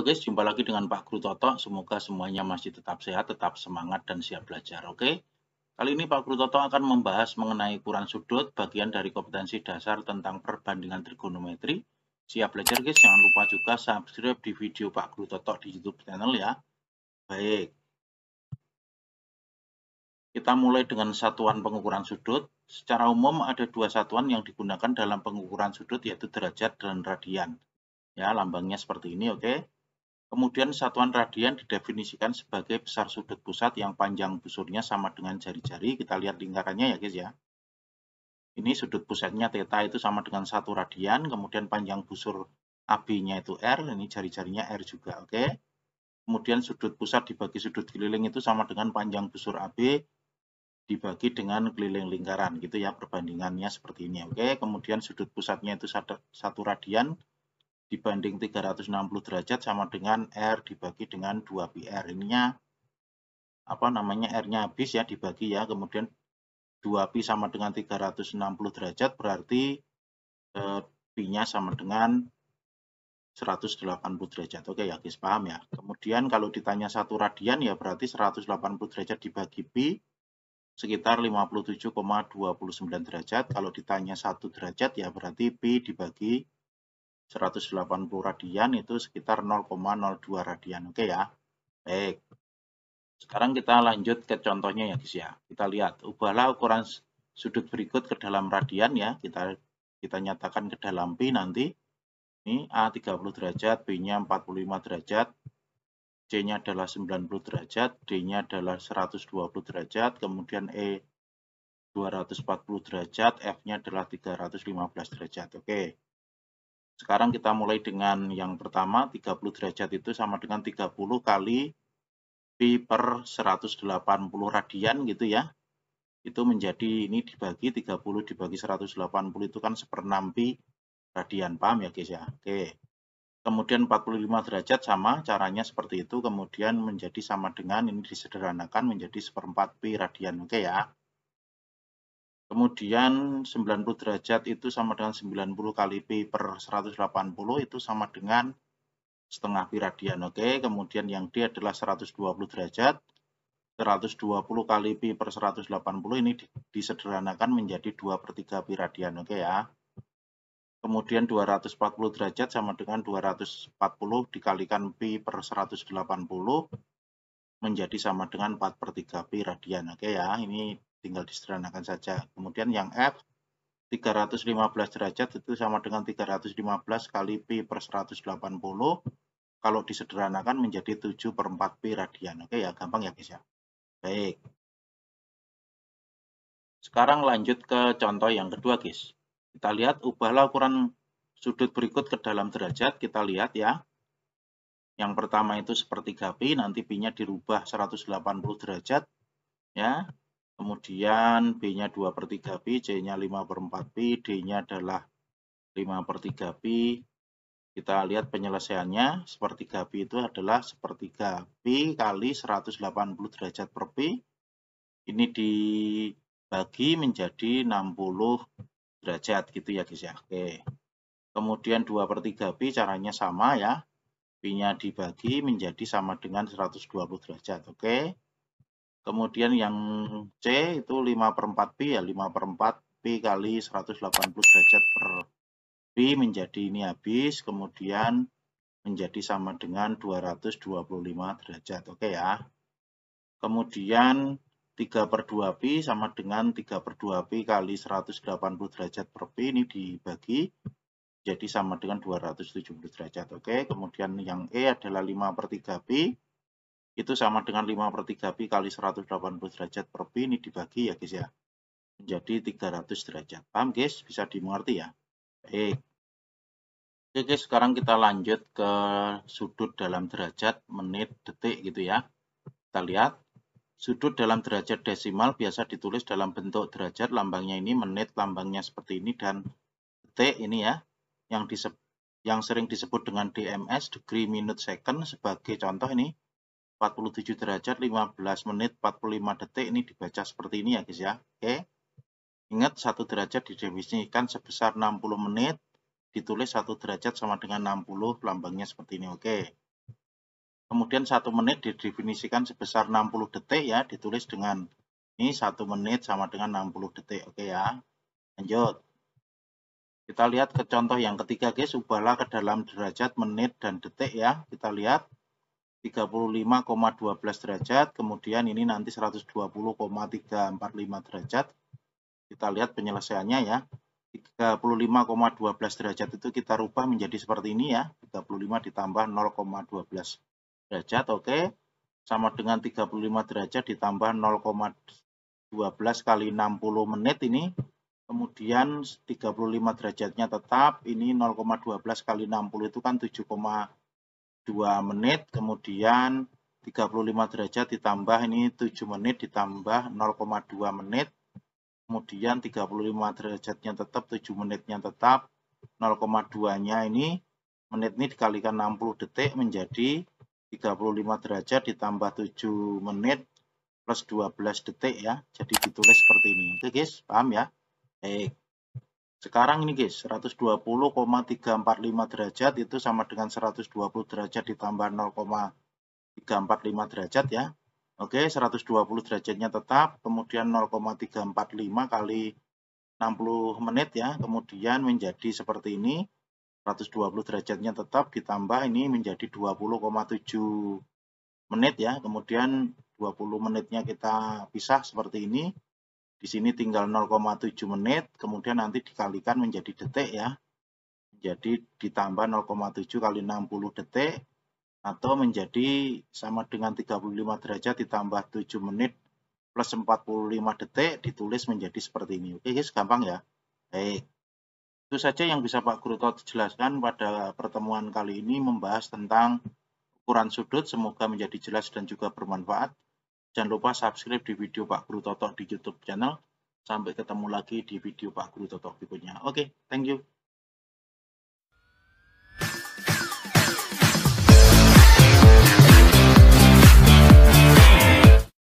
guys, jumpa lagi dengan Pak Guru Toto. Semoga semuanya masih tetap sehat, tetap semangat dan siap belajar. Oke. Kali ini Pak Guru Toto akan membahas mengenai ukuran sudut, bagian dari kompetensi dasar tentang perbandingan trigonometri. Siap belajar guys, jangan lupa juga subscribe di video Pak Guru Toto di YouTube channel ya. Baik. Kita mulai dengan satuan pengukuran sudut. Secara umum ada dua satuan yang digunakan dalam pengukuran sudut, yaitu derajat dan radian. Ya, lambangnya seperti ini, oke. Kemudian satuan radian didefinisikan sebagai besar sudut pusat yang panjang busurnya sama dengan jari-jari. Kita lihat lingkarannya ya guys ya. Ini sudut pusatnya theta itu sama dengan 1 radian. Kemudian panjang busur AB-nya itu R. Ini jari-jarinya R juga. Oke. Kemudian sudut pusat dibagi sudut keliling itu sama dengan panjang busur AB dibagi dengan keliling lingkaran. Gitu ya perbandingannya seperti ini. Oke. Kemudian sudut pusatnya itu 1 radian. Dibanding 360 derajat sama dengan R dibagi dengan 2 PR. Ininya apa namanya, R-nya habis ya dibagi ya. Kemudian 2 pi sama dengan 360 derajat berarti pi-nya sama dengan 180 derajat. Oke ya guys, paham ya. Kemudian kalau ditanya 1 radian ya berarti 180 derajat dibagi pi sekitar 57,29 derajat. Kalau ditanya 1 derajat ya berarti pi dibagi 180 radian itu sekitar 0,02 radian. Oke ya. Baik. Sekarang kita lanjut ke contohnya ya guys ya. Kita lihat, ubahlah ukuran sudut berikut ke dalam radian ya. Kita nyatakan ke dalam pi nanti. Ini A 30 derajat, B-nya 45 derajat, C-nya adalah 90 derajat, D-nya adalah 120 derajat, kemudian E 240 derajat, F-nya adalah 315 derajat. Oke. Sekarang kita mulai dengan yang pertama, 30 derajat itu sama dengan 30 kali pi per 180 radian gitu ya. Itu menjadi ini dibagi 30 dibagi 180 itu kan 1/6 pi radian. Paham ya guys ya? Oke. Kemudian 45 derajat sama caranya seperti itu. Kemudian menjadi sama dengan ini disederhanakan menjadi 1/4 pi radian. Oke ya. Kemudian 90 derajat itu sama dengan 90 kali pi per 180 itu sama dengan setengah pi radian. Oke, kemudian yang D adalah 120 derajat. 120 kali pi per 180 ini disederhanakan menjadi 2/3 pi radian. Oke ya. Kemudian 240 derajat sama dengan 240 dikalikan pi per 180 menjadi sama dengan 4/3 pi radian. Oke ya, ini tinggal disederhanakan saja. Kemudian yang F 315 derajat itu sama dengan 315 kali pi per 180. Kalau disederhanakan menjadi 7/4 pi radian. Oke ya, gampang ya guys ya. Baik. Sekarang lanjut ke contoh yang kedua guys. Kita lihat, ubahlah ukuran sudut berikut ke dalam derajat. Kita lihat ya. Yang pertama itu 1/3 pi, nanti pi-nya dirubah 180 derajat. Ya. Kemudian B-nya 2/3 pi, C-nya 5/4 pi, D-nya adalah 5/3 pi. Kita lihat penyelesaiannya, 1/3 pi itu adalah 1/3 pi kali 180 derajat per pi. Ini dibagi menjadi 60 derajat gitu ya guys ya. Oke. Kemudian 2/3 pi caranya sama ya. Pi-nya dibagi menjadi sama dengan 120 derajat. Oke. Kemudian yang C itu 5/4 pi ya, 5/4 pi kali 180 derajat per pi menjadi ini habis, kemudian menjadi sama dengan 225 derajat. Oke ya. Kemudian 3/2 pi sama dengan 3/2 pi kali 180 derajat per pi ini dibagi jadi sama dengan 270 derajat. Oke. Kemudian yang E adalah 5/3 pi. Itu sama dengan 5/3 pi kali 180 derajat per pi ini dibagi ya guys ya. Menjadi 300 derajat. Paham guys? Bisa dimengerti ya? Baik. Oke guys, sekarang kita lanjut ke sudut dalam derajat, menit, detik gitu ya. Kita lihat. Sudut dalam derajat desimal biasa ditulis dalam bentuk derajat, lambangnya ini menit, lambangnya seperti ini, dan detik ini ya. Yang sering disebut dengan DMS, degree minute second, sebagai contoh ini. 47 derajat, 15 menit, 45 detik, ini dibaca seperti ini ya guys ya. Oke. Ingat 1 derajat didefinisikan sebesar 60 menit, ditulis 1 derajat sama dengan 60, lambangnya seperti ini. Oke. Kemudian 1 menit didefinisikan sebesar 60 detik ya, ditulis dengan ini 1 menit sama dengan 60 detik. Oke ya. Lanjut. Kita lihat ke contoh yang ketiga guys, ubahlah ke dalam derajat, menit, dan detik ya. Kita lihat 35,12 derajat, kemudian ini nanti 120,345 derajat. Kita lihat penyelesaiannya ya. 35,12 derajat itu kita rubah menjadi seperti ini ya. 35 ditambah 0,12 derajat, oke. Sama dengan 35 derajat ditambah 0,12 kali 60 menit ini. Kemudian 35 derajatnya tetap, ini 0,12 kali 60 itu kan 7,2 menit, kemudian 35 derajat ditambah ini 7 menit ditambah 0,2 menit, kemudian 35 derajatnya tetap, 7 menitnya tetap, 0,2-nya ini, menit ini dikalikan 60 detik menjadi 35 derajat ditambah 7 menit plus 12 detik ya, jadi ditulis seperti ini. Oke guys, paham ya? Baik. Sekarang ini guys, 120,345 derajat itu sama dengan 120 derajat ditambah 0,345 derajat ya. Oke, 120 derajatnya tetap, kemudian 0,345 kali 60 menit ya, kemudian menjadi seperti ini. 120 derajatnya tetap ditambah ini menjadi 20,7 menit ya, kemudian 20 menitnya kita pisah seperti ini. Di sini tinggal 0,7 menit, kemudian nanti dikalikan menjadi detik ya. Jadi ditambah 0,7 kali 60 detik, atau menjadi sama dengan 35 derajat ditambah 7 menit plus 45 detik, ditulis menjadi seperti ini. Oke guys, gampang ya. Baik. Itu saja yang bisa Pak Guru Toto jelaskan pada pertemuan kali ini, membahas tentang ukuran sudut. Semoga menjadi jelas dan juga bermanfaat. Jangan lupa subscribe di video Pak Guru Toto di YouTube channel. Sampai ketemu lagi di video Pak Guru Toto berikutnya. Oke, thank you.